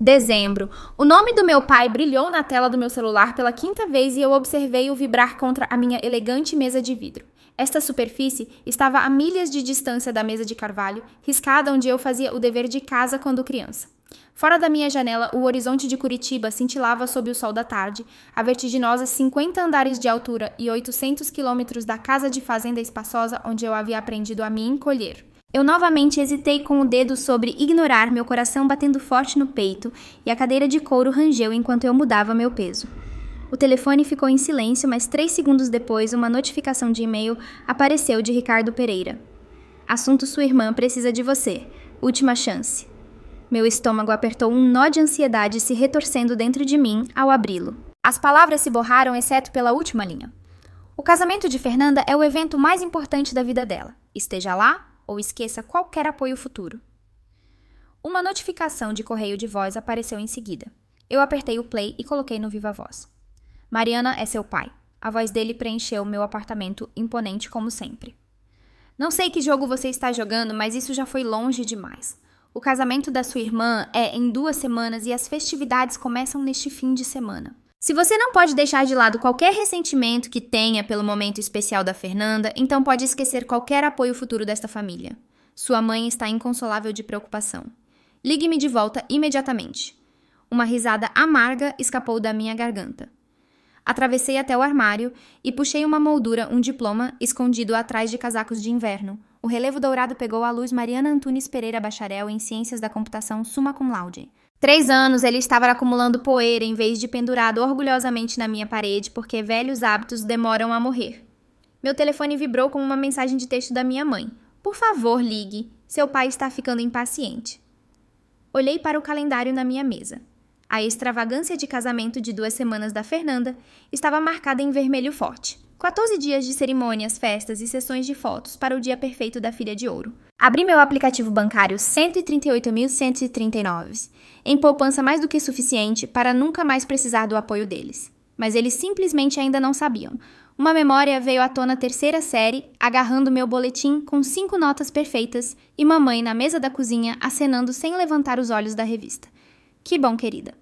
Dezembro. O nome do meu pai brilhou na tela do meu celular pela quinta vez e eu observei-o vibrar contra a minha elegante mesa de vidro. Esta superfície estava a milhas de distância da mesa de carvalho, riscada onde eu fazia o dever de casa quando criança. Fora da minha janela, o horizonte de Curitiba cintilava sob o sol da tarde, a vertiginosa 50 andares de altura e 800 quilômetros da casa de fazenda espaçosa onde eu havia aprendido a me encolher. Eu novamente hesitei com o dedo sobre ignorar meu coração batendo forte no peito e a cadeira de couro rangeu enquanto eu mudava meu peso. O telefone ficou em silêncio, mas 3 segundos depois uma notificação de e-mail apareceu de Ricardo Pereira. Assunto: sua irmã precisa de você. Última chance. Meu estômago apertou um nó de ansiedade se retorcendo dentro de mim ao abri-lo. As palavras se borraram exceto pela última linha. O casamento de Fernanda é o evento mais importante da vida dela. Esteja lá ou esqueça qualquer apoio futuro. Uma notificação de correio de voz apareceu em seguida. Eu apertei o play e coloquei no viva voz. Mariana é seu pai. A voz dele preencheu meu apartamento, imponente como sempre. Não sei que jogo você está jogando, mas isso já foi longe demais. O casamento da sua irmã é em 2 semanas e as festividades começam neste fim de semana. Se você não pode deixar de lado qualquer ressentimento que tenha pelo momento especial da Fernanda, então pode esquecer qualquer apoio futuro desta família. Sua mãe está inconsolável de preocupação. Ligue-me de volta imediatamente. Uma risada amarga escapou da minha garganta. Atravessei até o armário e puxei uma moldura, um diploma, escondido atrás de casacos de inverno. O relevo dourado pegou à luz Mariana Antunes Pereira, bacharel em Ciências da Computação, summa cum laude. 3 anos ele estava acumulando poeira em vez de pendurado orgulhosamente na minha parede, porque velhos hábitos demoram a morrer. Meu telefone vibrou com uma mensagem de texto da minha mãe. Por favor, ligue. Seu pai está ficando impaciente. Olhei para o calendário na minha mesa. A extravagância de casamento de 2 semanas da Fernanda estava marcada em vermelho forte. 14 dias de cerimônias, festas e sessões de fotos para o dia perfeito da filha de ouro. Abri meu aplicativo bancário 138.139, em poupança mais do que suficiente para nunca mais precisar do apoio deles. Mas eles simplesmente ainda não sabiam. Uma memória veio à tona 3ª série, agarrando meu boletim com 5 notas perfeitas e mamãe na mesa da cozinha acenando sem levantar os olhos da revista. Que bom, querida.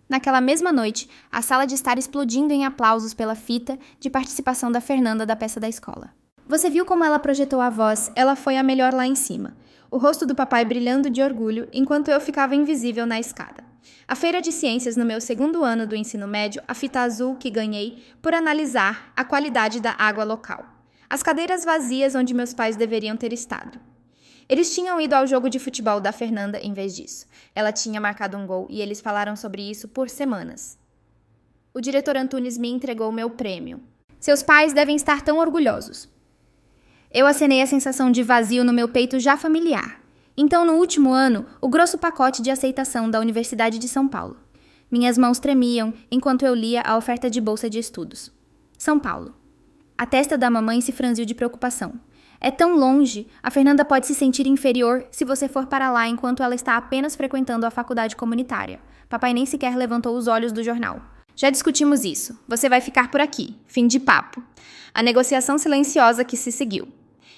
Naquela mesma noite, a sala de estar explodindo em aplausos pela fita de participação da Fernanda da peça da escola. Você viu como ela projetou a voz? Ela foi a melhor lá em cima. O rosto do papai brilhando de orgulho, enquanto eu ficava invisível na escada. A feira de ciências no meu 2º ano do ensino médio, a fita azul que ganhei por analisar a qualidade da água local. As cadeiras vazias onde meus pais deveriam ter estado. Eles tinham ido ao jogo de futebol da Fernanda em vez disso. Ela tinha marcado um gol e eles falaram sobre isso por semanas. O diretor Antunes me entregou meu prêmio. Seus pais devem estar tão orgulhosos. Eu acenei a sensação de vazio no meu peito já familiar. Então, no último ano, o grosso pacote de aceitação da Universidade de São Paulo. Minhas mãos tremiam enquanto eu lia a oferta de bolsa de estudos. São Paulo. A testa da mamãe se franziu de preocupação. É tão longe, a Fernanda pode se sentir inferior se você for para lá enquanto ela está apenas frequentando a faculdade comunitária. Papai nem sequer levantou os olhos do jornal. Já discutimos isso. Você vai ficar por aqui. Fim de papo. A negociação silenciosa que se seguiu.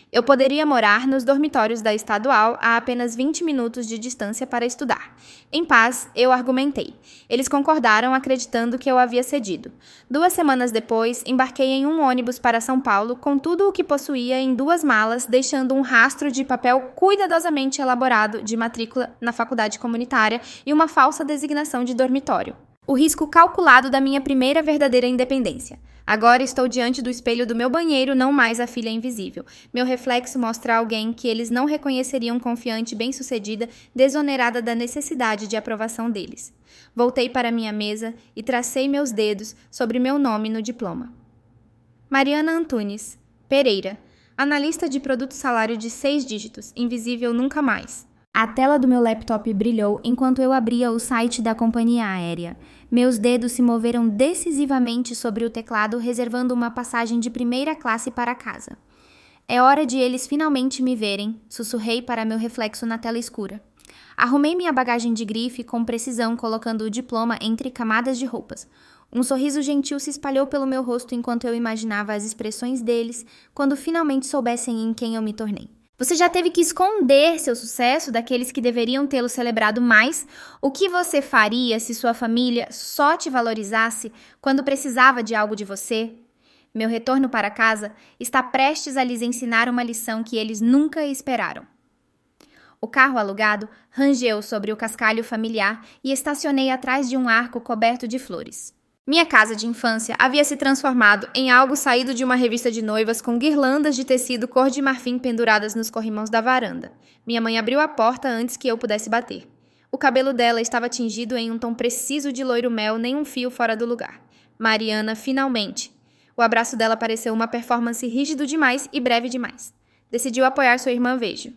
Eu poderia morar nos dormitórios da estadual a apenas 20 minutos de distância para estudar. Em paz, eu argumentei. Eles concordaram acreditando que eu havia cedido. 2 semanas depois, embarquei em um ônibus para São Paulo com tudo o que possuía em 2 malas, deixando um rastro de papel cuidadosamente elaborado de matrícula na faculdade comunitária e uma falsa designação de dormitório. O risco calculado da minha primeira verdadeira independência. Agora estou diante do espelho do meu banheiro, não mais a filha invisível. Meu reflexo mostra alguém que eles não reconheceriam confiante, bem-sucedida, desonerada da necessidade de aprovação deles. Voltei para minha mesa e tracei meus dedos sobre meu nome no diploma. Mariana Antunes Pereira, analista de produto salário de 6 dígitos, invisível nunca mais. A tela do meu laptop brilhou enquanto eu abria o site da companhia aérea. Meus dedos se moveram decisivamente sobre o teclado, reservando uma passagem de 1ª classe para casa. É hora de eles finalmente me verem, sussurrei para meu reflexo na tela escura. Arrumei minha bagagem de grife com precisão, colocando o diploma entre camadas de roupas. Um sorriso gentil se espalhou pelo meu rosto enquanto eu imaginava as expressões deles quando finalmente soubessem em quem eu me tornei. Você já teve que esconder seu sucesso daqueles que deveriam tê-lo celebrado mais? O que você faria se sua família só te valorizasse quando precisava de algo de você? Meu retorno para casa está prestes a lhes ensinar uma lição que eles nunca esperaram. O carro alugado rangeu sobre o cascalho familiar e estacionei atrás de um arco coberto de flores. Minha casa de infância havia se transformado em algo saído de uma revista de noivas com guirlandas de tecido cor de marfim penduradas nos corrimãos da varanda. Minha mãe abriu a porta antes que eu pudesse bater. O cabelo dela estava tingido em um tom preciso de loiro-mel, nem um fio fora do lugar. Mariana, finalmente! O abraço dela pareceu uma performance rígido demais e breve demais. Decidiu apoiar sua irmã Vejo.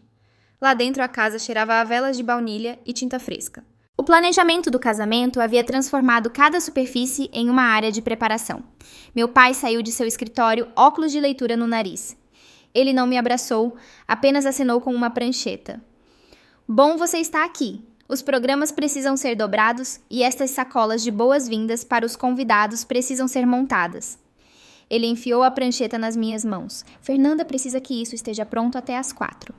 Lá dentro a casa cheirava a velas de baunilha e tinta fresca. O planejamento do casamento havia transformado cada superfície em uma área de preparação. Meu pai saiu de seu escritório, óculos de leitura no nariz. Ele não me abraçou, apenas acenou com uma prancheta. Bom você está aqui. Os programas precisam ser dobrados e estas sacolas de boas-vindas para os convidados precisam ser montadas. Ele enfiou a prancheta nas minhas mãos. Fernanda precisa que isso esteja pronto até às 4.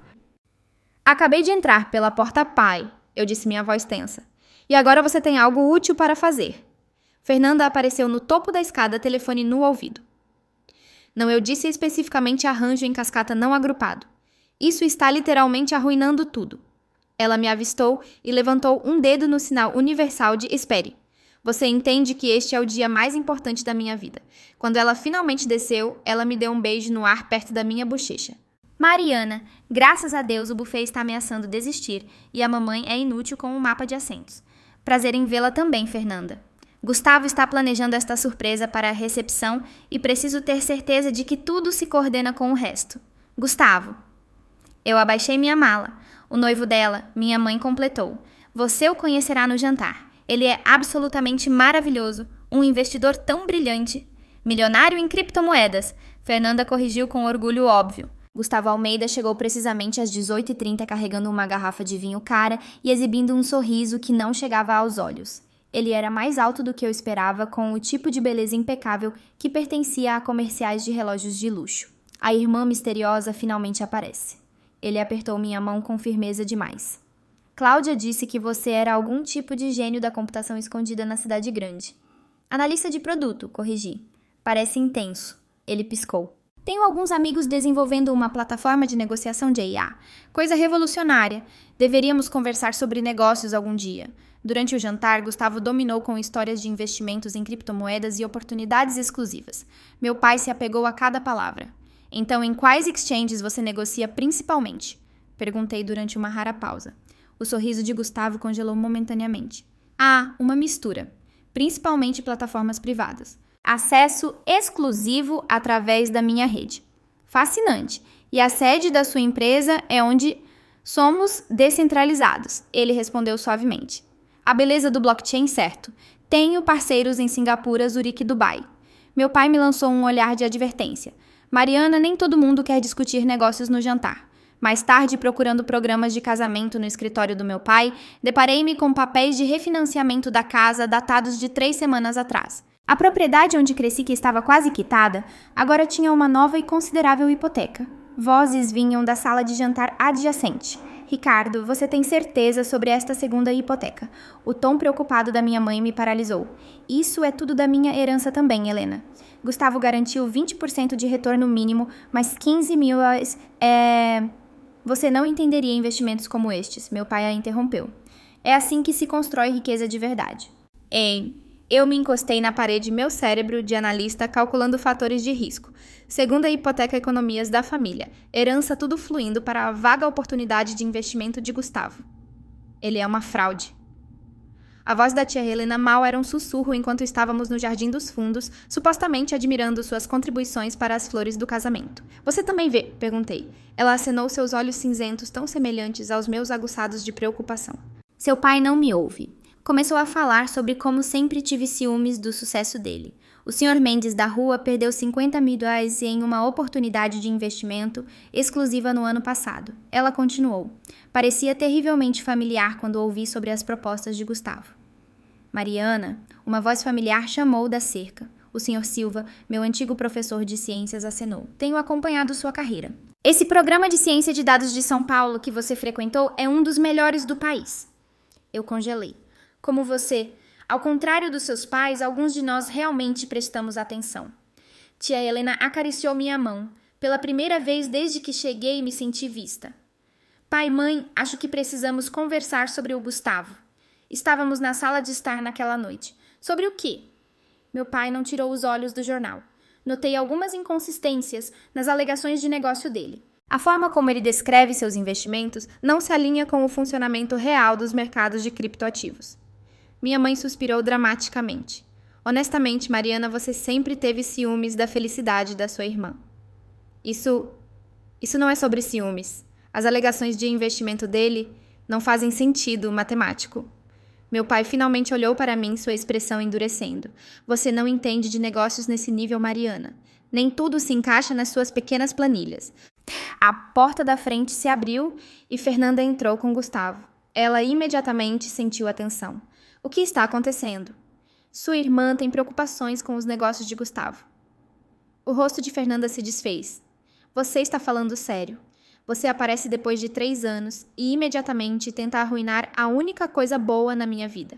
Acabei de entrar pela porta pai, eu disse minha voz tensa. E agora você tem algo útil para fazer. Fernanda apareceu no topo da escada, telefone no ouvido. Não, eu disse especificamente arranjo em cascata não agrupado. Isso está literalmente arruinando tudo. Ela me avistou e levantou um dedo no sinal universal de espere. Você entende que este é o dia mais importante da minha vida. Quando ela finalmente desceu, ela me deu um beijo no ar perto da minha bochecha. Mariana, graças a Deus o buffet está ameaçando desistir e a mamãe é inútil com o mapa de assentos. Prazer em vê-la também, Fernanda. Gustavo está planejando esta surpresa para a recepção e preciso ter certeza de que tudo se coordena com o resto. Gustavo. Eu abaixei minha mala. O noivo dela, minha mãe, completou. Você o conhecerá no jantar. Ele é absolutamente maravilhoso, um investidor tão brilhante. Milionário em criptomoedas. Fernanda corrigiu com orgulho óbvio. Gustavo Almeida chegou precisamente às 18h30 carregando uma garrafa de vinho cara e exibindo um sorriso que não chegava aos olhos. Ele era mais alto do que eu esperava, com o tipo de beleza impecável que pertencia a comerciais de relógios de luxo. A irmã misteriosa finalmente aparece. Ele apertou minha mão com firmeza demais. Cláudia disse que você era algum tipo de gênio da computação escondida na cidade grande. Analista de produto, corrigi. Parece intenso. Ele piscou. Tenho alguns amigos desenvolvendo uma plataforma de negociação de IA. Coisa revolucionária. Deveríamos conversar sobre negócios algum dia. Durante o jantar, Gustavo dominou com histórias de investimentos em criptomoedas e oportunidades exclusivas. Meu pai se apegou a cada palavra. Então, em quais exchanges você negocia principalmente? Perguntei durante uma rara pausa. O sorriso de Gustavo congelou momentaneamente. Ah, uma mistura. Principalmente plataformas privadas. Acesso exclusivo através da minha rede. Fascinante. E a sede da sua empresa é onde somos descentralizados. Ele respondeu suavemente. A beleza do blockchain, certo. Tenho parceiros em Singapura, Zurique e Dubai. Meu pai me lançou um olhar de advertência. Mariana, nem todo mundo quer discutir negócios no jantar. Mais tarde, procurando programas de casamento no escritório do meu pai, deparei-me com papéis de refinanciamento da casa datados de 3 semanas atrás. A propriedade onde cresci, que estava quase quitada, agora tinha uma nova e considerável hipoteca. Vozes vinham da sala de jantar adjacente. Ricardo, você tem certeza sobre esta segunda hipoteca? O tom preocupado da minha mãe me paralisou. Isso é tudo da minha herança também, Helena. Gustavo garantiu 20% de retorno mínimo, mas 15 mil Você não entenderia investimentos como estes, meu pai a interrompeu. É assim que se constrói riqueza de verdade. Ei, eu me encostei na parede meu cérebro de analista calculando fatores de risco. Segunda hipoteca economias da família. Herança tudo fluindo para a vaga oportunidade de investimento de Gustavo. Ele é uma fraude. A voz da tia Helena mal era um sussurro enquanto estávamos no Jardim dos Fundos, supostamente admirando suas contribuições para as flores do casamento. Você também vê? Perguntei. Ela acenou seus olhos cinzentos tão semelhantes aos meus aguçados de preocupação. Seu pai não me ouve. Começou a falar sobre como sempre tive ciúmes do sucesso dele. O Sr. Mendes da rua perdeu 50 mil reais em uma oportunidade de investimento exclusiva no ano passado. Ela continuou. Parecia terrivelmente familiar quando ouvi sobre as propostas de Gustavo. Mariana, uma voz familiar chamou da cerca. O Sr. Silva, meu antigo professor de ciências, acenou. Tenho acompanhado sua carreira. Esse programa de ciência de dados de São Paulo que você frequentou é um dos melhores do país. Eu congelei. Como você, ao contrário dos seus pais, alguns de nós realmente prestamos atenção. Tia Helena acariciou minha mão. Pela primeira vez desde que cheguei, me senti vista. Pai e mãe, acho que precisamos conversar sobre o Gustavo. Estávamos na sala de estar naquela noite. Sobre o quê? Meu pai não tirou os olhos do jornal. Notei algumas inconsistências nas alegações de negócio dele. A forma como ele descreve seus investimentos não se alinha com o funcionamento real dos mercados de criptoativos. Minha mãe suspirou dramaticamente. Honestamente, Mariana, você sempre teve ciúmes da felicidade da sua irmã. Isso não é sobre ciúmes. As alegações de investimento dele não fazem sentido matemático. Meu pai finalmente olhou para mim, sua expressão endurecendo. Você não entende de negócios nesse nível, Mariana. Nem tudo se encaixa nas suas pequenas planilhas. A porta da frente se abriu e Fernanda entrou com Gustavo. Ela imediatamente sentiu a tensão. O que está acontecendo? Sua irmã tem preocupações com os negócios de Gustavo. O rosto de Fernanda se desfez. Você está falando sério. Você aparece depois de 3 anos e imediatamente tenta arruinar a única coisa boa na minha vida.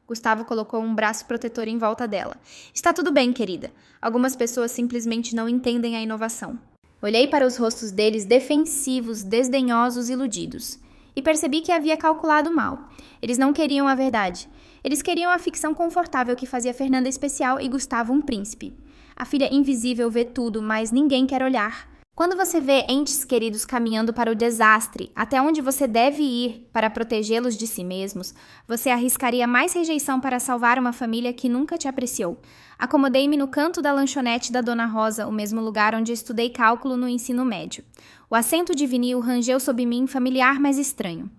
Gustavo colocou um braço protetor em volta dela. Está tudo bem, querida. Algumas pessoas simplesmente não entendem a inovação. Olhei para os rostos deles defensivos, desdenhosos e iludidos. E percebi que havia calculado mal. Eles não queriam a verdade. Eles queriam a ficção confortável que fazia Fernanda especial e Gustavo um príncipe. A filha invisível vê tudo, mas ninguém quer olhar. Quando você vê entes queridos caminhando para o desastre, até onde você deve ir para protegê-los de si mesmos, você arriscaria mais rejeição para salvar uma família que nunca te apreciou. Acomodei-me no canto da lanchonete da Dona Rosa, o mesmo lugar onde estudei cálculo no ensino médio. O assento de vinil rangeu sob mim, familiar, mas estranho.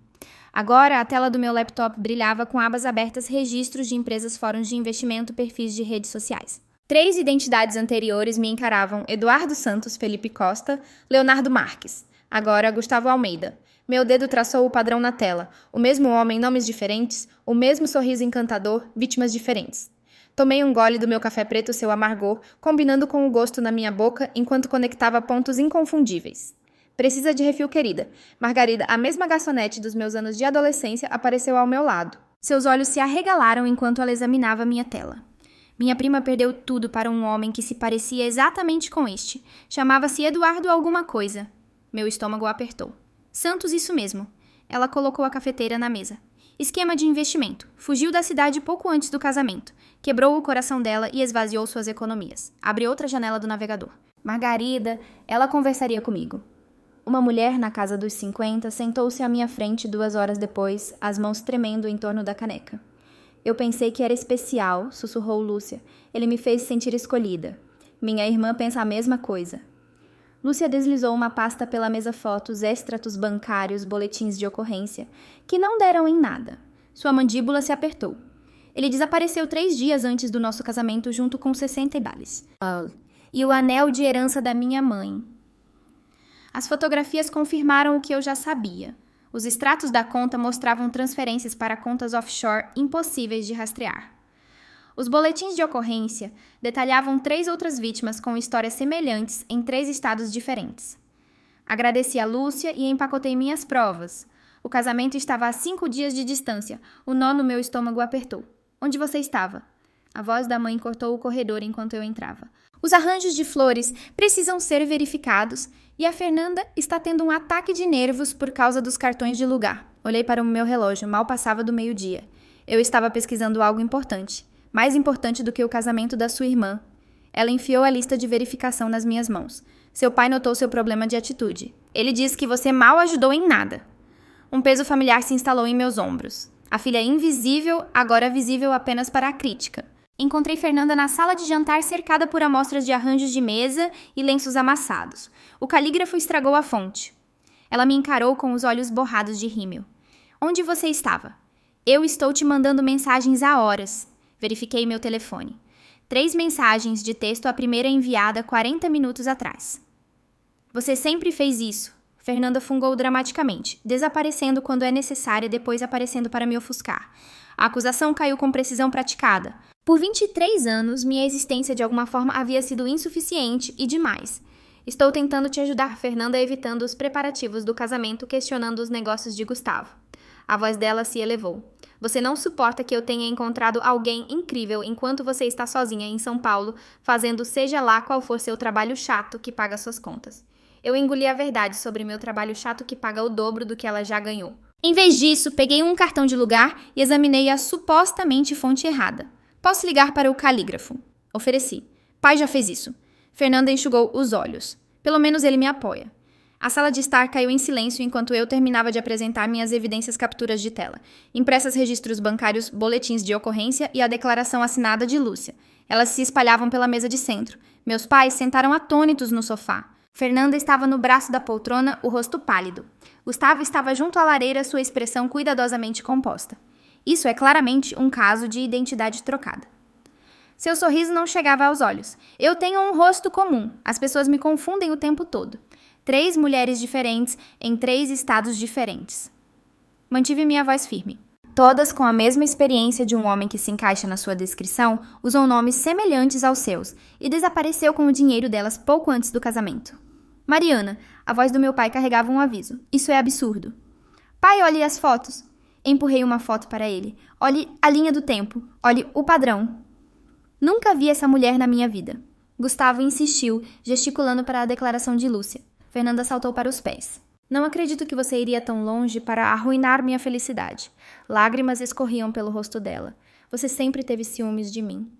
Agora, a tela do meu laptop brilhava com abas abertas, registros de empresas, fóruns de investimento, perfis de redes sociais. 3 identidades anteriores me encaravam: Eduardo Santos, Felipe Costa, Leonardo Marques. Agora, Gustavo Almeida. Meu dedo traçou o padrão na tela. O mesmo homem, nomes diferentes, o mesmo sorriso encantador, vítimas diferentes. Tomei um gole do meu café preto, seu amargor, combinando com o gosto na minha boca, enquanto conectava pontos inconfundíveis. Precisa de refil, querida. Margarida, a mesma garçonete dos meus anos de adolescência, apareceu ao meu lado. Seus olhos se arregalaram enquanto ela examinava minha tela. Minha prima perdeu tudo para um homem que se parecia exatamente com este. Chamava-se Eduardo alguma coisa. Meu estômago apertou. Santos, isso mesmo. Ela colocou a cafeteira na mesa. Esquema de investimento. Fugiu da cidade pouco antes do casamento. Quebrou o coração dela e esvaziou suas economias. Abriu outra janela do navegador. Margarida, ela conversaria comigo. Uma mulher na casa dos 50 sentou-se à minha frente 2 horas depois, as mãos tremendo em torno da caneca. Eu pensei que era especial, sussurrou Lúcia. Ele me fez sentir escolhida. Minha irmã pensa a mesma coisa. Lúcia deslizou uma pasta pela mesa fotos, extratos bancários, boletins de ocorrência, que não deram em nada. Sua mandíbula se apertou. Ele desapareceu 3 dias antes do nosso casamento junto com 60 bales. E o anel de herança da minha mãe. As fotografias confirmaram o que eu já sabia. Os extratos da conta mostravam transferências para contas offshore impossíveis de rastrear. Os boletins de ocorrência detalhavam 3 outras vítimas com histórias semelhantes em 3 estados diferentes. Agradeci a Lúcia e empacotei minhas provas. O casamento estava a 5 dias de distância. O nó no meu estômago apertou. Onde você estava? A voz da mãe cortou o corredor enquanto eu entrava. Os arranjos de flores precisam ser verificados e a Fernanda está tendo um ataque de nervos por causa dos cartões de lugar. Olhei para o meu relógio, mal passava do meio-dia. Eu estava pesquisando algo importante, mais importante do que o casamento da sua irmã. Ela enfiou a lista de verificação nas minhas mãos. Seu pai notou seu problema de atitude. Ele disse que você mal ajudou em nada. Um peso familiar se instalou em meus ombros. A filha invisível, agora visível apenas para a crítica. Encontrei Fernanda na sala de jantar cercada por amostras de arranjos de mesa e lenços amassados. O calígrafo estragou a fonte. Ela me encarou com os olhos borrados de rímel. Onde você estava? Eu estou te mandando mensagens há horas. Verifiquei meu telefone. 3 mensagens de texto, a primeira enviada 40 minutos atrás. Você sempre fez isso. Fernanda fungou dramaticamente, desaparecendo quando é necessária, depois aparecendo para me ofuscar. A acusação caiu com precisão praticada. Por 23 anos, minha existência de alguma forma havia sido insuficiente e demais. Estou tentando te ajudar, Fernanda, evitando os preparativos do casamento, questionando os negócios de Gustavo. A voz dela se elevou. Você não suporta que eu tenha encontrado alguém incrível enquanto você está sozinha em São Paulo, fazendo seja lá qual for seu trabalho chato que paga suas contas. Eu engoli a verdade sobre meu trabalho chato que paga o dobro do que ela já ganhou. Em vez disso, peguei um cartão de lugar e examinei a supostamente fonte errada. Posso ligar para o calígrafo? Ofereci. Pai já fez isso. Fernanda enxugou os olhos. Pelo menos ele me apoia. A sala de estar caiu em silêncio enquanto eu terminava de apresentar minhas evidências capturas de tela. Impressas registros bancários, boletins de ocorrência e a declaração assinada de Lúcia. Elas se espalhavam pela mesa de centro. Meus pais sentaram atônitos no sofá. Fernanda estava no braço da poltrona, o rosto pálido. Gustavo estava junto à lareira, sua expressão cuidadosamente composta. Isso é claramente um caso de identidade trocada. Seu sorriso não chegava aos olhos. Eu tenho um rosto comum. As pessoas me confundem o tempo todo. 3 mulheres diferentes em 3 estados diferentes. Mantive minha voz firme. Todas com a mesma experiência de um homem que se encaixa na sua descrição, usam nomes semelhantes aos seus e desapareceu com o dinheiro delas pouco antes do casamento. Mariana, a voz do meu pai carregava um aviso. Isso é absurdo. Pai, olhe as fotos. Empurrei uma foto para ele. Olhe a linha do tempo. Olhe o padrão. Nunca vi essa mulher na minha vida. Gustavo insistiu, gesticulando para a declaração de Lúcia. Fernanda saltou para os pés. Não acredito que você iria tão longe para arruinar minha felicidade. Lágrimas escorriam pelo rosto dela. Você sempre teve ciúmes de mim.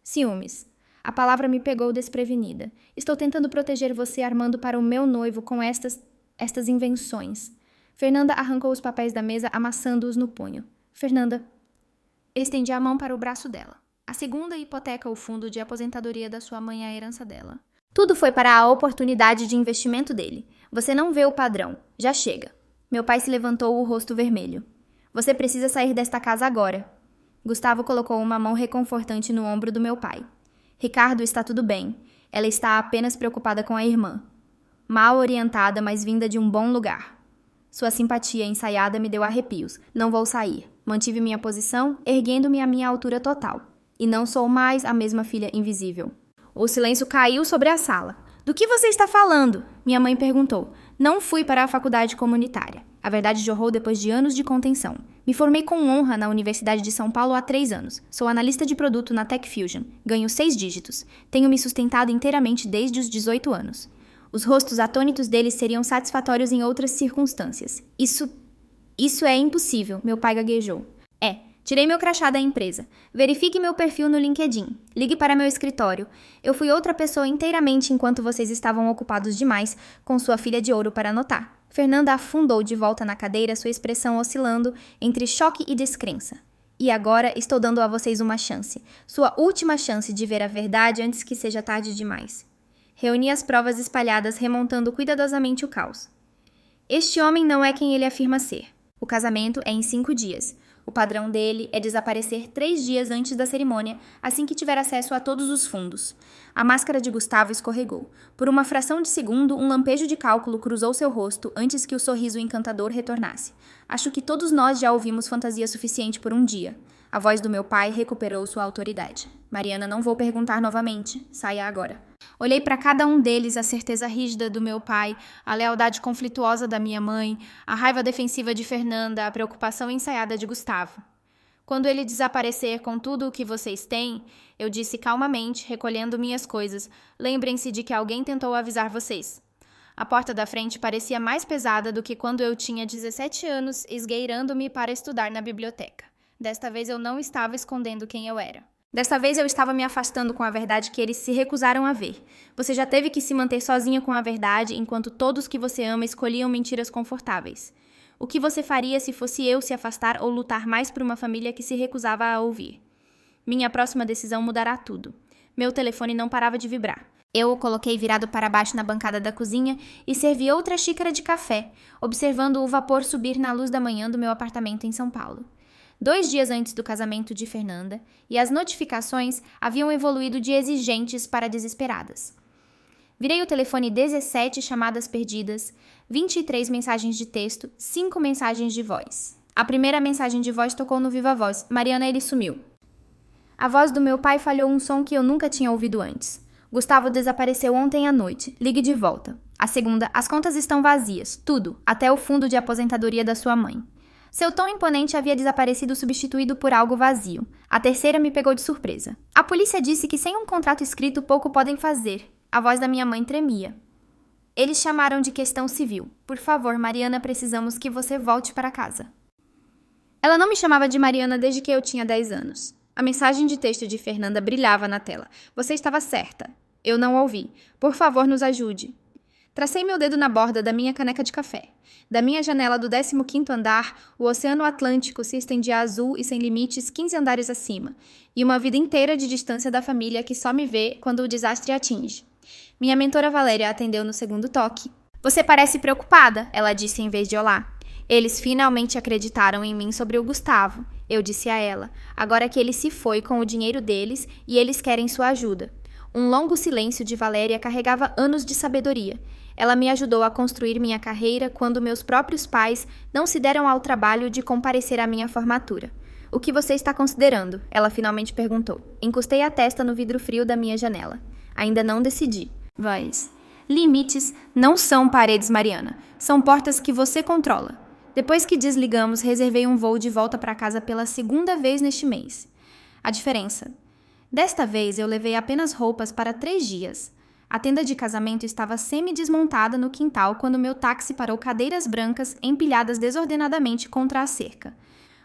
Ciúmes. A palavra me pegou desprevenida. Estou tentando proteger você armando para o meu noivo com estas invenções. Fernanda arrancou os papéis da mesa, amassando-os no punho. Fernanda. Estendi a mão para o braço dela. A segunda hipoteca o fundo de aposentadoria da sua mãe, a herança dela. Tudo foi para a oportunidade de investimento dele. Você não vê o padrão. Já chega. Meu pai se levantou, o rosto vermelho. Você precisa sair desta casa agora. Gustavo colocou uma mão reconfortante no ombro do meu pai. Ricardo, está tudo bem. Ela está apenas preocupada com a irmã. Mal orientada, mas vinda de um bom lugar. Sua simpatia ensaiada me deu arrepios. Não vou sair. Mantive minha posição, erguendo-me à minha altura total. E não sou mais a mesma filha invisível. O silêncio caiu sobre a sala. Do que você está falando? Minha mãe perguntou. Não fui para a faculdade comunitária. A verdade jorrou depois de anos de contenção. Me formei com honra na Universidade de São Paulo há 3 anos. Sou analista de produto na Tech Fusion. Ganho 6 dígitos. Tenho me sustentado inteiramente desde os 18 anos. Os rostos atônitos deles seriam satisfatórios em outras circunstâncias. Isso é impossível, meu pai gaguejou. Tirei meu crachá da empresa. Verifique meu perfil no LinkedIn. Ligue para meu escritório. Eu fui outra pessoa inteiramente enquanto vocês estavam ocupados demais com sua filha de ouro para anotar. Fernanda afundou de volta na cadeira, sua expressão oscilando entre choque e descrença. E agora estou dando a vocês uma chance. Sua última chance de ver a verdade antes que seja tarde demais. Reuni as provas espalhadas, remontando cuidadosamente o caos. Este homem não é quem ele afirma ser. O casamento é em 5 dias. O padrão dele é desaparecer 3 dias antes da cerimônia, assim que tiver acesso a todos os fundos. A máscara de Gustavo escorregou. Por uma fração de segundo, um lampejo de cálculo cruzou seu rosto antes que o sorriso encantador retornasse. Acho que todos nós já ouvimos fantasia suficiente por um dia. A voz do meu pai recuperou sua autoridade. Mariana, não vou perguntar novamente. Saia agora. Olhei para cada um deles, a certeza rígida do meu pai, a lealdade conflituosa da minha mãe, a raiva defensiva de Fernanda, a preocupação ensaiada de Gustavo. Quando ele desaparecer com tudo o que vocês têm, eu disse calmamente, recolhendo minhas coisas, lembrem-se de que alguém tentou avisar vocês. A porta da frente parecia mais pesada do que quando eu tinha 17 anos, esgueirando-me para estudar na biblioteca. Desta vez eu não estava escondendo quem eu era. Desta vez eu estava me afastando com a verdade que eles se recusaram a ver. Você já teve que se manter sozinha com a verdade, enquanto todos que você ama escolhiam mentiras confortáveis. O que você faria se fosse eu se afastar ou lutar mais por uma família que se recusava a ouvir? Minha próxima decisão mudará tudo. Meu telefone não parava de vibrar. Eu o coloquei virado para baixo na bancada da cozinha e servi outra xícara de café, observando o vapor subir na luz da manhã do meu apartamento em São Paulo. 2 dias antes do casamento de Fernanda, e as notificações haviam evoluído de exigentes para desesperadas. Virei o telefone 17 chamadas perdidas, 23 mensagens de texto, 5 mensagens de voz. A primeira mensagem de voz tocou no viva voz. Mariana, ele sumiu. A voz do meu pai falhou um som que eu nunca tinha ouvido antes. Gustavo desapareceu ontem à noite. Ligue de volta. A segunda, as contas estão vazias. Tudo, até o fundo de aposentadoria da sua mãe. Seu tom imponente havia desaparecido substituído por algo vazio. A terceira me pegou de surpresa. A polícia disse que sem um contrato escrito pouco podem fazer. A voz da minha mãe tremia. Eles chamaram de questão civil. Por favor, Mariana, precisamos que você volte para casa. Ela não me chamava de Mariana desde que eu tinha 10 anos. A mensagem de texto de Fernanda brilhava na tela. Você estava certa. Eu não ouvi. Por favor, nos ajude. Tracei meu dedo na borda da minha caneca de café. Da minha janela do 15º andar, o Oceano Atlântico se estendia azul e sem limites 15 andares acima, e uma vida inteira de distância da família que só me vê quando o desastre atinge. Minha mentora Valéria atendeu no segundo toque. Você parece preocupada, ela disse em vez de olá. Eles finalmente acreditaram em mim sobre o Gustavo, eu disse a ela, agora que ele se foi com o dinheiro deles e eles querem sua ajuda. Um longo silêncio de Valéria carregava anos de sabedoria. Ela me ajudou a construir minha carreira quando meus próprios pais não se deram ao trabalho de comparecer à minha formatura. O que você está considerando? Ela finalmente perguntou. Encostei a testa no vidro frio da minha janela. Ainda não decidi. Voz. Limites não são paredes, Mariana. São portas que você controla. Depois que desligamos, reservei um voo de volta para casa pela segunda vez neste mês. A diferença. Desta vez, eu levei apenas roupas para 3 dias. A tenda de casamento estava semi-desmontada no quintal quando meu táxi parou cadeiras brancas empilhadas desordenadamente contra a cerca.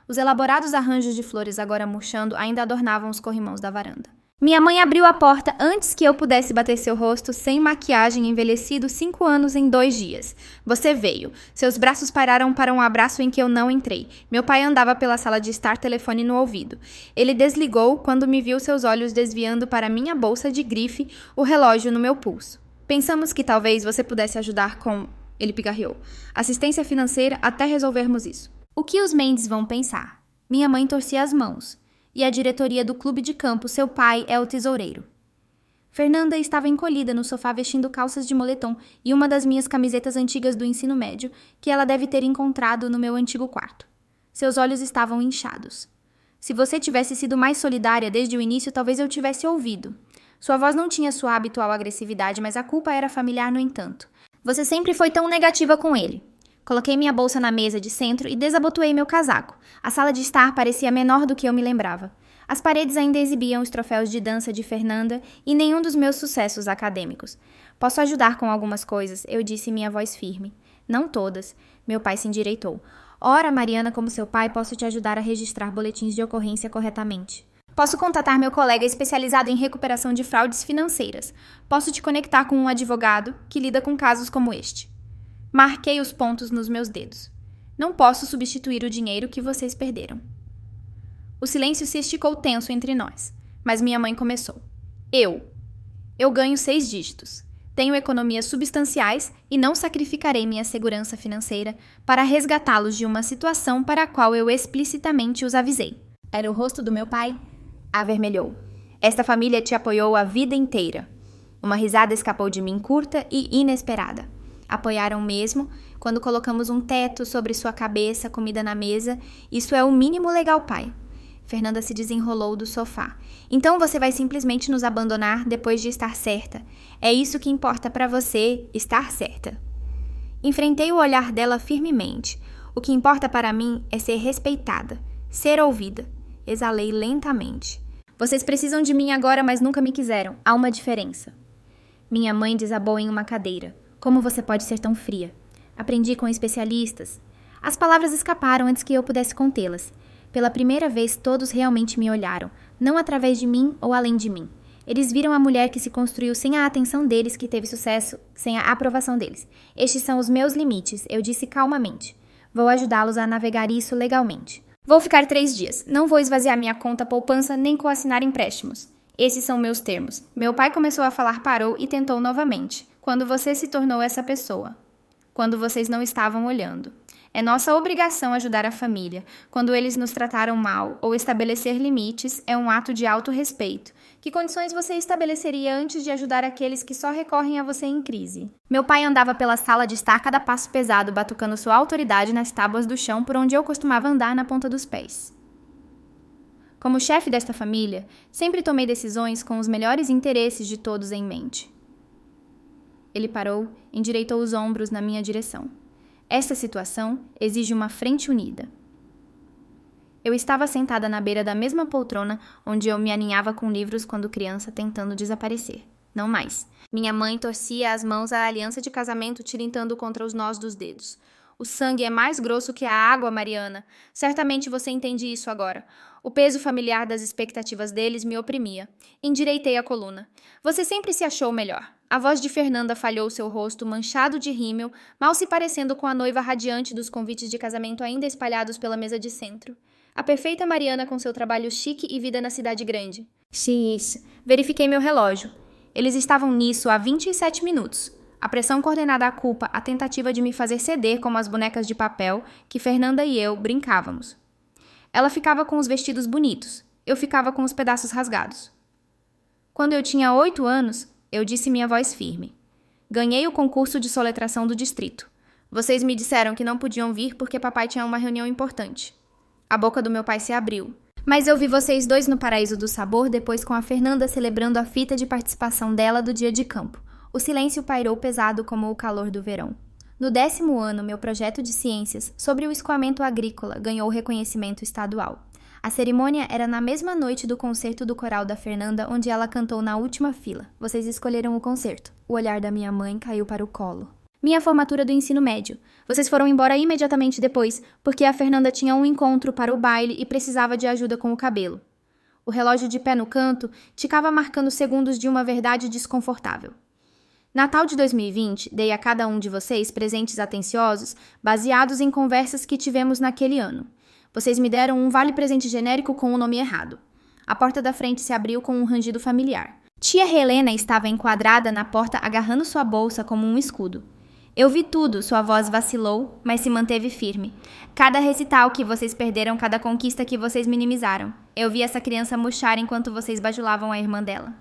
Os elaborados arranjos de flores agora murchando ainda adornavam os corrimãos da varanda. Minha mãe abriu a porta antes que eu pudesse bater seu rosto sem maquiagem envelhecido 5 anos em 2 dias. Você veio. Seus braços pararam para um abraço em que eu não entrei. Meu pai andava pela sala de estar, telefone no ouvido. Ele desligou quando me viu seus olhos desviando para minha bolsa de grife, o relógio no meu pulso. Pensamos que talvez você pudesse ajudar com... Ele pigarreou. Assistência financeira até resolvermos isso. O que os Mendes vão pensar? Minha mãe torcia as mãos. E a diretoria do clube de campo, seu pai é o tesoureiro. Fernanda estava encolhida no sofá vestindo calças de moletom e uma das minhas camisetas antigas do ensino médio, que ela deve ter encontrado no meu antigo quarto. Seus olhos estavam inchados. Se você tivesse sido mais solidária desde o início, talvez eu tivesse ouvido. Sua voz não tinha sua habitual agressividade, mas a culpa era familiar no entanto. Você sempre foi tão negativa com ele. Coloquei minha bolsa na mesa de centro e desabotoei meu casaco. A sala de estar parecia menor do que eu me lembrava. As paredes ainda exibiam os troféus de dança de Fernanda e nenhum dos meus sucessos acadêmicos. Posso ajudar com algumas coisas, eu disse minha voz firme. Não todas. Meu pai se endireitou. Ora, Mariana, como seu pai, posso te ajudar a registrar boletins de ocorrência corretamente. Posso contatar meu colega especializado em recuperação de fraudes financeiras. Posso te conectar com um advogado que lida com casos como este. Marquei os pontos nos meus dedos. Não posso substituir o dinheiro que vocês perderam. O silêncio se esticou tenso entre nós, mas minha mãe começou. Eu ganho 6 dígitos. Tenho economias substanciais e não sacrificarei minha segurança financeira para resgatá-los de uma situação para a qual eu explicitamente os avisei. Era o rosto do meu pai? Avermelhou. Esta família te apoiou a vida inteira. Uma risada escapou de mim curta e inesperada. Apoiaram mesmo, quando colocamos um teto sobre sua cabeça, comida na mesa. Isso é o mínimo legal, pai. Fernanda se desenrolou do sofá. Então você vai simplesmente nos abandonar depois de estar certa. É isso que importa para você, estar certa. Enfrentei o olhar dela firmemente. O que importa para mim é ser respeitada, ser ouvida. Exalei lentamente. Vocês precisam de mim agora, mas nunca me quiseram. Há uma diferença. Minha mãe desabou em uma cadeira. Como você pode ser tão fria? Aprendi com especialistas. As palavras escaparam antes que eu pudesse contê-las. Pela primeira vez, todos realmente me olharam, não através de mim ou além de mim. Eles viram a mulher que se construiu sem a atenção deles, que teve sucesso, sem a aprovação deles. Estes são os meus limites, eu disse calmamente. Vou ajudá-los a navegar isso legalmente. Vou ficar 3 dias. Não vou esvaziar minha conta poupança nem coassinar empréstimos. Esses são meus termos. Meu pai começou a falar, parou e tentou novamente. Quando você se tornou essa pessoa. Quando vocês não estavam olhando. É nossa obrigação ajudar a família. Quando eles nos trataram mal ou estabelecer limites, é um ato de autorrespeito. Que condições você estabeleceria antes de ajudar aqueles que só recorrem a você em crise? Meu pai andava pela sala de estar cada passo pesado, batucando sua autoridade nas tábuas do chão por onde eu costumava andar na ponta dos pés. Como chefe desta família, sempre tomei decisões com os melhores interesses de todos em mente. Ele parou, endireitou os ombros na minha direção. Esta situação exige uma frente unida. Eu estava sentada na beira da mesma poltrona onde eu me aninhava com livros quando criança tentando desaparecer. Não mais. Minha mãe torcia as mãos à aliança de casamento tirintando contra os nós dos dedos. O sangue é mais grosso que a água, Mariana. Certamente você entende isso agora. O peso familiar das expectativas deles me oprimia. Endireitei a coluna. Você sempre se achou melhor. A voz de Fernanda falhou seu rosto manchado de rímel, mal se parecendo com a noiva radiante dos convites de casamento ainda espalhados pela mesa de centro. A perfeita Mariana com seu trabalho chique e vida na cidade grande. X. Verifiquei meu relógio. Eles estavam nisso há 27 minutos. A pressão coordenada à culpa, a tentativa de me fazer ceder como as bonecas de papel que Fernanda e eu brincávamos. Ela ficava com os vestidos bonitos. Eu ficava com os pedaços rasgados. Quando eu tinha 8 anos, eu disse minha voz firme. Ganhei o concurso de soletração do distrito. Vocês me disseram que não podiam vir porque papai tinha uma reunião importante. A boca do meu pai se abriu. Mas eu vi vocês dois no Paraíso do Sabor depois com a Fernanda celebrando a fita de participação dela do dia de campo. O silêncio pairou pesado como o calor do verão. No 10º ano, meu projeto de ciências sobre o escoamento agrícola ganhou reconhecimento estadual. A cerimônia era na mesma noite do concerto do coral da Fernanda, onde ela cantou na última fila. Vocês escolheram o concerto. O olhar da minha mãe caiu para o colo. Minha formatura do ensino médio. Vocês foram embora imediatamente depois, porque a Fernanda tinha um encontro para o baile e precisava de ajuda com o cabelo. O relógio de pé no canto ticava marcando segundos de uma verdade desconfortável. Natal de 2020, dei a cada um de vocês presentes atenciosos, baseados em conversas que tivemos naquele ano. Vocês me deram um vale-presente genérico com o nome errado. A porta da frente se abriu com um rangido familiar. Tia Helena estava enquadrada na porta agarrando sua bolsa como um escudo. Eu vi tudo, sua voz vacilou, mas se manteve firme. Cada recital que vocês perderam, cada conquista que vocês minimizaram. Eu vi essa criança murchar enquanto vocês bajulavam a irmã dela.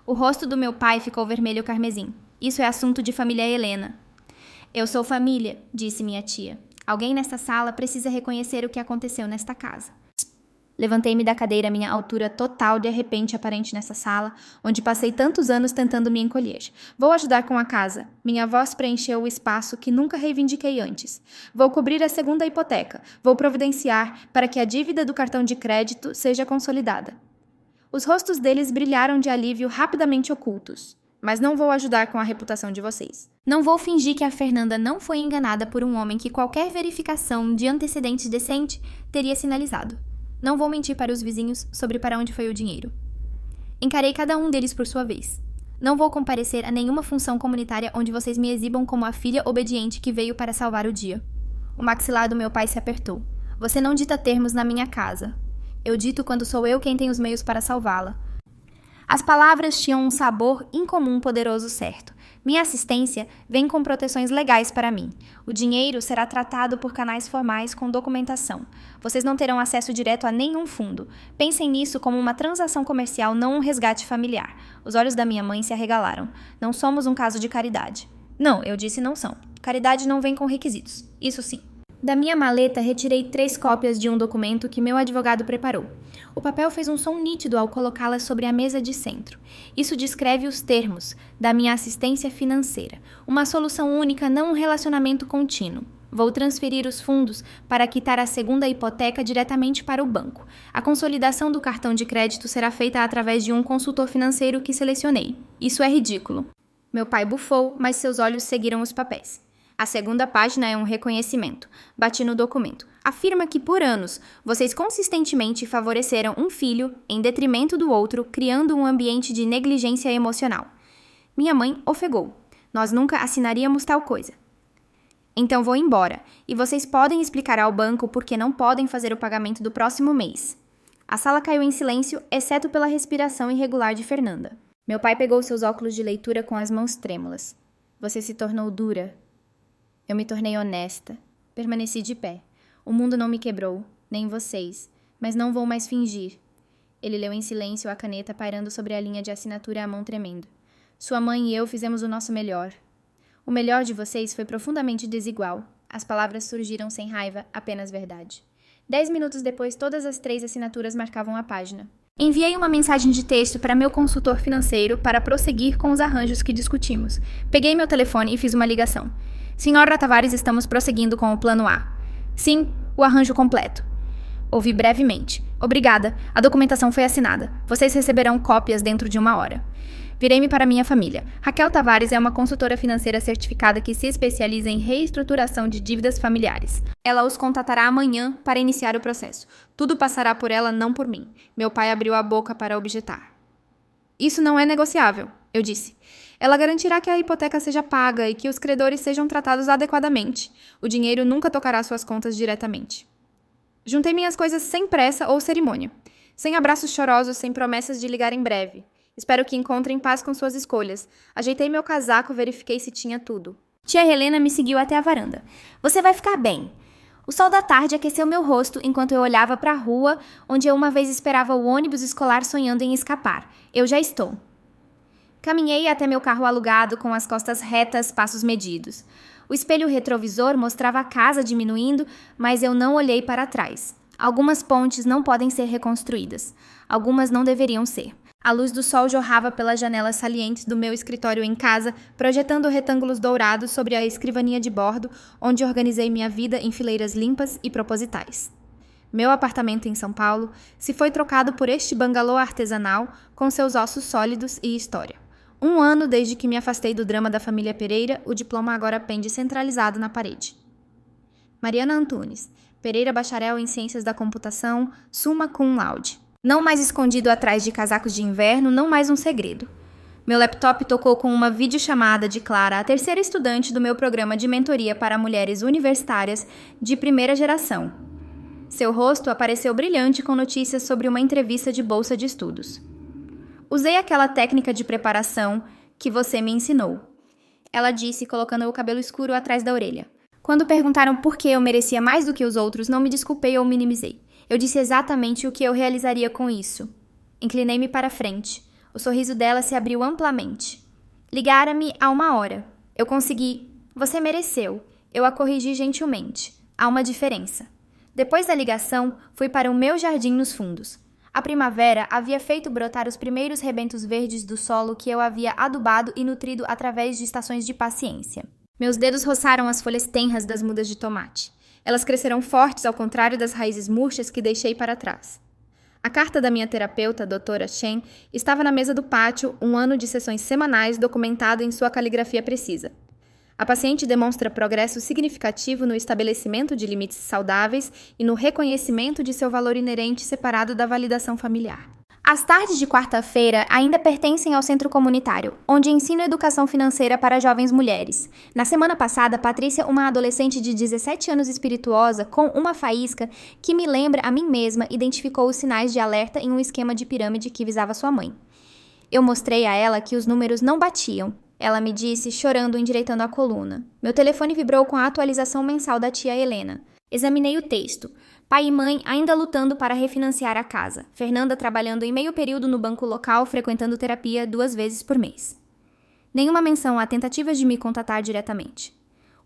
O rosto do meu pai ficou vermelho carmesim. Isso é assunto de família Helena. Eu sou família, disse minha tia. Alguém nesta sala precisa reconhecer o que aconteceu nesta casa. Levantei-me da cadeira à minha altura total de repente aparente nessa sala, onde passei tantos anos tentando me encolher. Vou ajudar com a casa. Minha voz preencheu o espaço que nunca reivindiquei antes. Vou cobrir a segunda hipoteca. Vou providenciar para que a dívida do cartão de crédito seja consolidada. Os rostos deles brilharam de alívio rapidamente ocultos. Mas não vou ajudar com a reputação de vocês. Não vou fingir que a Fernanda não foi enganada por um homem que qualquer verificação de antecedentes decente teria sinalizado. Não vou mentir para os vizinhos sobre para onde foi o dinheiro. Encarei cada um deles por sua vez. Não vou comparecer a nenhuma função comunitária onde vocês me exibam como a filha obediente que veio para salvar o dia. O maxilar do meu pai se apertou. Você não dita termos na minha casa. Eu dito quando sou eu quem tem os meios para salvá-la. As palavras tinham um sabor incomum poderoso certo. Minha assistência vem com proteções legais para mim. O dinheiro será tratado por canais formais com documentação. Vocês não terão acesso direto a nenhum fundo. Pensem nisso como uma transação comercial, não um resgate familiar. Os olhos da minha mãe se arregalaram. Não somos um caso de caridade. Não, eu disse não são. Caridade não vem com requisitos. Isso sim. Da minha maleta, retirei 3 cópias de um documento que meu advogado preparou. O papel fez um som nítido ao colocá-las sobre a mesa de centro. Isso descreve os termos da minha assistência financeira. Uma solução única, não um relacionamento contínuo. Vou transferir os fundos para quitar a segunda hipoteca diretamente para o banco. A consolidação do cartão de crédito será feita através de um consultor financeiro que selecionei. Isso é ridículo. Meu pai bufou, mas seus olhos seguiram os papéis. A segunda página é um reconhecimento. Bati no documento. Afirma que, por anos, vocês consistentemente favoreceram um filho em detrimento do outro, criando um ambiente de negligência emocional. Minha mãe ofegou. Nós nunca assinaríamos tal coisa. Então vou embora, e vocês podem explicar ao banco por que não podem fazer o pagamento do próximo mês. A sala caiu em silêncio, exceto pela respiração irregular de Fernanda. Meu pai pegou seus óculos de leitura com as mãos trêmulas. Você se tornou dura. Eu me tornei honesta. Permaneci de pé. O mundo não me quebrou, nem vocês, mas não vou mais fingir. Ele leu em silêncio a caneta pairando sobre a linha de assinatura à mão tremendo. Sua mãe e eu fizemos o nosso melhor. O melhor de vocês foi profundamente desigual. As palavras surgiram sem raiva, apenas verdade. 10 minutos depois, todas as 3 assinaturas marcavam a página. Enviei uma mensagem de texto para meu consultor financeiro para prosseguir com os arranjos que discutimos. Peguei meu telefone e fiz uma ligação. Senhora Tavares, estamos prosseguindo com o plano A. Sim, o arranjo completo. Ouvi brevemente. Obrigada, a documentação foi assinada. Vocês receberão cópias dentro de 1 hora. Virei-me para minha família. Raquel Tavares é uma consultora financeira certificada que se especializa em reestruturação de dívidas familiares. Ela os contatará amanhã para iniciar o processo. Tudo passará por ela, não por mim. Meu pai abriu a boca para objetar. Isso não é negociável, eu disse. Ela garantirá que a hipoteca seja paga e que os credores sejam tratados adequadamente. O dinheiro nunca tocará suas contas diretamente. Juntei minhas coisas sem pressa ou cerimônia. Sem abraços chorosos, sem promessas de ligar em breve. Espero que encontrem paz com suas escolhas. Ajeitei meu casaco, verifiquei se tinha tudo. Tia Helena me seguiu até a varanda. Você vai ficar bem. O sol da tarde aqueceu meu rosto enquanto eu olhava para a rua, onde eu uma vez esperava o ônibus escolar sonhando em escapar. Eu já estou. Caminhei até meu carro alugado com as costas retas, passos medidos. O espelho retrovisor mostrava a casa diminuindo, mas eu não olhei para trás. Algumas pontes não podem ser reconstruídas. Algumas não deveriam ser. A luz do sol jorrava pelas janelas salientes do meu escritório em casa, projetando retângulos dourados sobre a escrivaninha de bordo, onde organizei minha vida em fileiras limpas e propositais. Meu apartamento em São Paulo se foi trocado por este bangalô artesanal com seus ossos sólidos e história. 1 ano desde que me afastei do drama da família Pereira, o diploma agora pende centralizado na parede. Mariana Antunes, Pereira Bacharel em Ciências da Computação, summa cum laude. Não mais escondido atrás de casacos de inverno, não mais um segredo. Meu laptop tocou com uma videochamada de Clara, a 3ª estudante do meu programa de mentoria para mulheres universitárias de primeira geração. Seu rosto apareceu brilhante com notícias sobre uma entrevista de bolsa de estudos. Usei aquela técnica de preparação que você me ensinou. Ela disse, colocando o cabelo escuro atrás da orelha. Quando perguntaram por que eu merecia mais do que os outros, não me desculpei ou minimizei. Eu disse exatamente o que eu realizaria com isso. Inclinei-me para frente. O sorriso dela se abriu amplamente. Ligara-me há 1 hora. Eu consegui. Você mereceu. Eu a corrigi gentilmente. Há uma diferença. Depois da ligação, fui para o meu jardim nos fundos. A primavera havia feito brotar os primeiros rebentos verdes do solo que eu havia adubado e nutrido através de estações de paciência. Meus dedos roçaram as folhas tenras das mudas de tomate. Elas crescerão fortes ao contrário das raízes murchas que deixei para trás. A carta da minha terapeuta, doutora Chen, estava na mesa do pátio, 1 ano de sessões semanais documentado em sua caligrafia precisa. A paciente demonstra progresso significativo no estabelecimento de limites saudáveis e no reconhecimento de seu valor inerente separado da validação familiar. As tardes de quarta-feira ainda pertencem ao centro comunitário, onde ensino educação financeira para jovens mulheres. Na semana passada, Patrícia, uma adolescente de 17 anos espirituosa, com uma faísca que me lembra a mim mesma, identificou os sinais de alerta em um esquema de pirâmide que visava sua mãe. Eu mostrei a ela que os números não batiam. Ela me disse, chorando, endireitando a coluna. Meu telefone vibrou com a atualização mensal da tia Helena. Examinei o texto. Pai e mãe ainda lutando para refinanciar a casa. Fernanda trabalhando em meio período no banco local, frequentando terapia 2 vezes por mês. Nenhuma menção a tentativas de me contatar diretamente.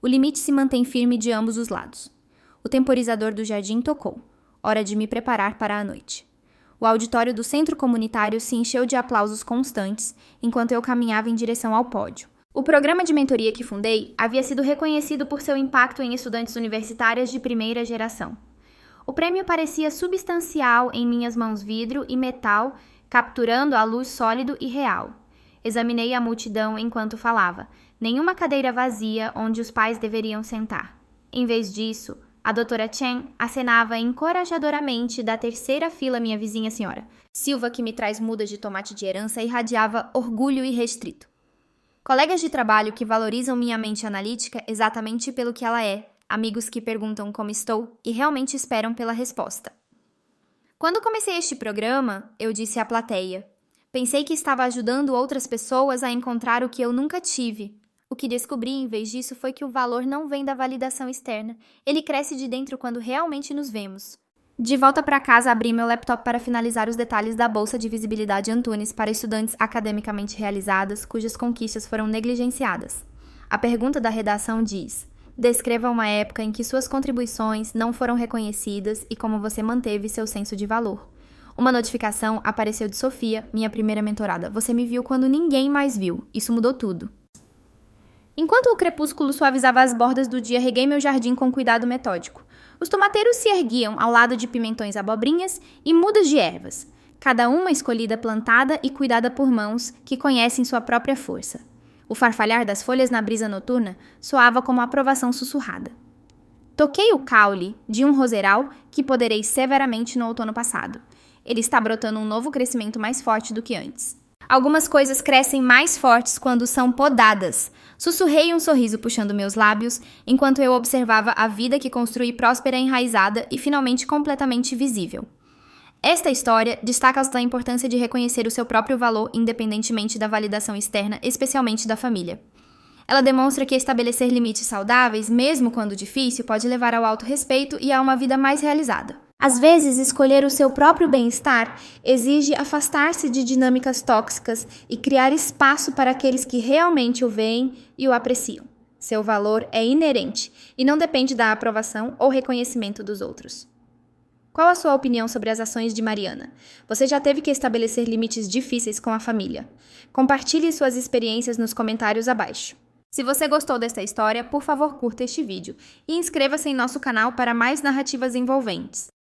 O limite se mantém firme de ambos os lados. O temporizador do jardim tocou. Hora de me preparar para a noite. O auditório do centro comunitário se encheu de aplausos constantes, enquanto eu caminhava em direção ao pódio. O programa de mentoria que fundei havia sido reconhecido por seu impacto em estudantes universitárias de primeira geração. O prêmio parecia substancial em minhas mãos vidro e metal, capturando a luz sólido e real. Examinei a multidão enquanto falava. Nenhuma cadeira vazia onde os pais deveriam sentar. Em vez disso, a doutora Chen acenava encorajadoramente da 3ª fila minha vizinha senhora. Silva, que me traz mudas de tomate de herança, irradiava orgulho irrestrito. Colegas de trabalho que valorizam minha mente analítica exatamente pelo que ela é. Amigos que perguntam como estou e realmente esperam pela resposta. Quando comecei este programa, eu disse à plateia, pensei que estava ajudando outras pessoas a encontrar o que eu nunca tive. O que descobri, em vez disso, foi que o valor não vem da validação externa. Ele cresce de dentro quando realmente nos vemos. De volta para casa, abri meu laptop para finalizar os detalhes da Bolsa de Visibilidade Antunes para estudantes academicamente realizadas cujas conquistas foram negligenciadas. A pergunta da redação diz... Descreva uma época em que suas contribuições não foram reconhecidas e como você manteve seu senso de valor. Uma notificação apareceu de Sofia, minha primeira mentorada. Você me viu quando ninguém mais viu. Isso mudou tudo. Enquanto o crepúsculo suavizava as bordas do dia, reguei meu jardim com cuidado metódico. Os tomateiros se erguiam ao lado de pimentões abobrinhas e mudas de ervas, cada uma escolhida plantada e cuidada por mãos que conhecem sua própria força. O farfalhar das folhas na brisa noturna soava como aprovação sussurrada. Toquei o caule de um roseral que poderei severamente no outono passado. Ele está brotando um novo crescimento mais forte do que antes. Algumas coisas crescem mais fortes quando são podadas. Sussurrei um sorriso puxando meus lábios, enquanto eu observava a vida que construí próspera, enraizada e finalmente completamente visível. Esta história destaca a importância de reconhecer o seu próprio valor independentemente da validação externa, especialmente da família. Ela demonstra que estabelecer limites saudáveis, mesmo quando difícil, pode levar ao autorrespeito e a uma vida mais realizada. Às vezes, escolher o seu próprio bem-estar exige afastar-se de dinâmicas tóxicas e criar espaço para aqueles que realmente o veem e o apreciam. Seu valor é inerente e não depende da aprovação ou reconhecimento dos outros. Qual a sua opinião sobre as ações de Mariana? Você já teve que estabelecer limites difíceis com a família? Compartilhe suas experiências nos comentários abaixo. Se você gostou desta história, por favor curta este vídeo e inscreva-se em nosso canal para mais narrativas envolventes.